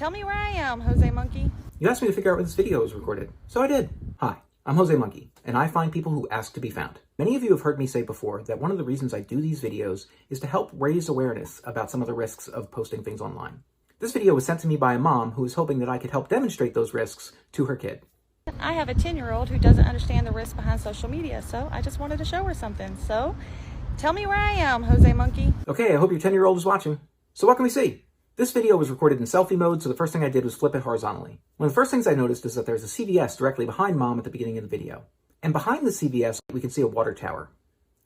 Tell me where I am, Jose Monkey. You asked me to figure out where this video was recorded, so I did. Hi, I'm Jose Monkey, and I find people who ask to be found. Many of you have heard me say before that one of the reasons I do these videos is to help raise awareness about some of the risks of posting things online. This video was sent to me by a mom who was hoping that I could help demonstrate those risks to her kid. I have a 10-year-old who doesn't understand the risks behind social media, so I just wanted to show her something. So, tell me where I am, Jose Monkey. Okay, I hope your 10-year-old is watching. So what can we see? This video was recorded in selfie mode, so the first thing I did was flip it horizontally. One of the first things I noticed is that there's a CVS directly behind Mom at the beginning of the video. And behind the CVS, we can see a water tower.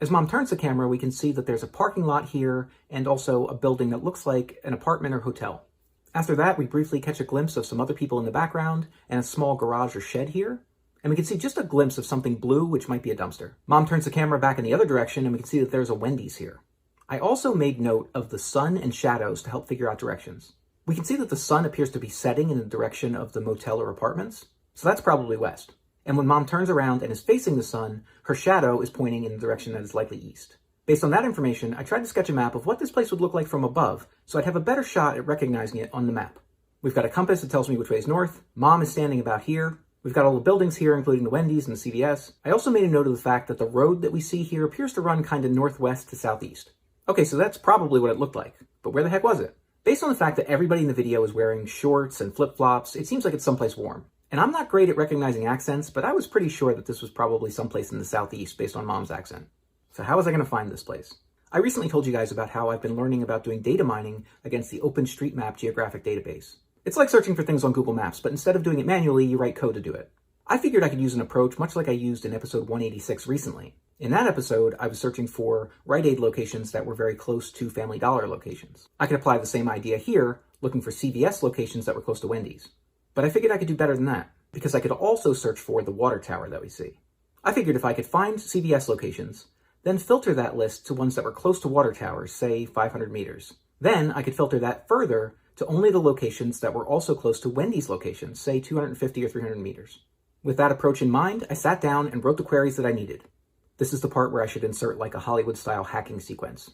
As Mom turns the camera, we can see that there's a parking lot here and also a building that looks like an apartment or hotel. After that, we briefly catch a glimpse of some other people in the background and a small garage or shed here. And we can see just a glimpse of something blue, which might be a dumpster. Mom turns the camera back in the other direction and we can see that there's a Wendy's here. I also made note of the sun and shadows to help figure out directions. We can see that the sun appears to be setting in the direction of the motel or apartments, so that's probably west. And when Mom turns around and is facing the sun, her shadow is pointing in the direction that is likely east. Based on that information, I tried to sketch a map of what this place would look like from above, so I'd have a better shot at recognizing it on the map. We've got a compass that tells me which way is north. Mom is standing about here. We've got all the buildings here, including the Wendy's and the CVS. I also made a note of the fact that the road that we see here appears to run kind of northwest to southeast. Okay, so that's probably what it looked like, but where the heck was it? Based on the fact that everybody in the video is wearing shorts and flip-flops, it seems like it's someplace warm. And I'm not great at recognizing accents, but I was pretty sure that this was probably someplace in the southeast based on Mom's accent. So how was I going to find this place? I recently told you guys about how I've been learning about doing data mining against the OpenStreetMap geographic database. It's like searching for things on Google Maps, but instead of doing it manually, you write code to do it. I figured I could use an approach much like I used in episode 186 recently. In that episode, I was searching for Rite Aid locations that were very close to Family Dollar locations. I could apply the same idea here, looking for CVS locations that were close to Wendy's. But I figured I could do better than that, because I could also search for the water tower that we see. I figured if I could find CVS locations, then filter that list to ones that were close to water towers, say 500 meters. Then I could filter that further to only the locations that were also close to Wendy's locations, say 250 or 300 meters. With that approach in mind, I sat down and wrote the queries that I needed. This is the part where I should insert like a Hollywood-style hacking sequence.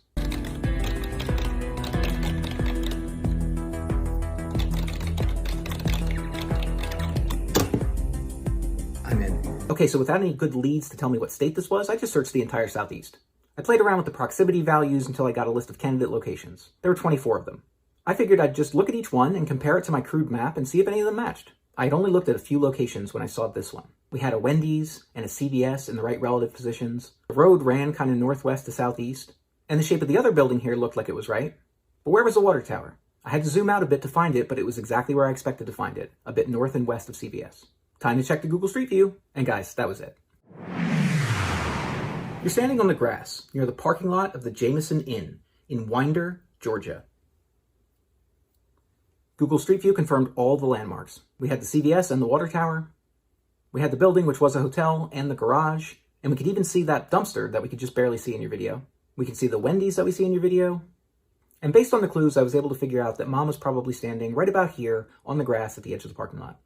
I'm in. Okay, so without any good leads to tell me what state this was, I just searched the entire Southeast. I played around with the proximity values until I got a list of candidate locations. There were 24 of them. I figured I'd just look at each one and compare it to my crude map and see if any of them matched. I had only looked at a few locations when I saw this one. We had a Wendy's and a CVS in the right relative positions. The road ran kind of northwest to southeast. And the shape of the other building here looked like it was right. But where was the water tower? I had to zoom out a bit to find it, but it was exactly where I expected to find it, a bit north and west of CVS. Time to check the Google Street View. And guys, that was it. You're standing on the grass near the parking lot of the Jameson Inn in Winder, Georgia. Google Street View confirmed all the landmarks. We had the CVS and the water tower. We had the building, which was a hotel, and the garage. And we could even see that dumpster that we could just barely see in your video. We can see the Wendy's that we see in your video. And based on the clues, I was able to figure out that Mom was probably standing right about here on the grass at the edge of the parking lot.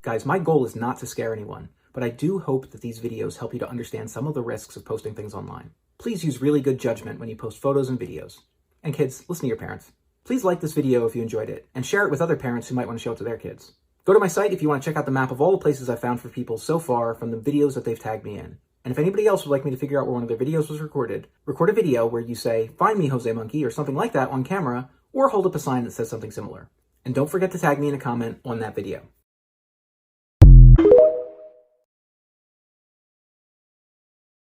Guys, my goal is not to scare anyone, but I do hope that these videos help you to understand some of the risks of posting things online. Please use really good judgment when you post photos and videos. And kids, listen to your parents. Please like this video if you enjoyed it, and share it with other parents who might want to show it to their kids. Go to my site if you want to check out the map of all the places I've found for people so far from the videos that they've tagged me in. And if anybody else would like me to figure out where one of their videos was recorded, record a video where you say, "Find me, Jose Monkey," or something like that on camera, or hold up a sign that says something similar. And don't forget to tag me in a comment on that video.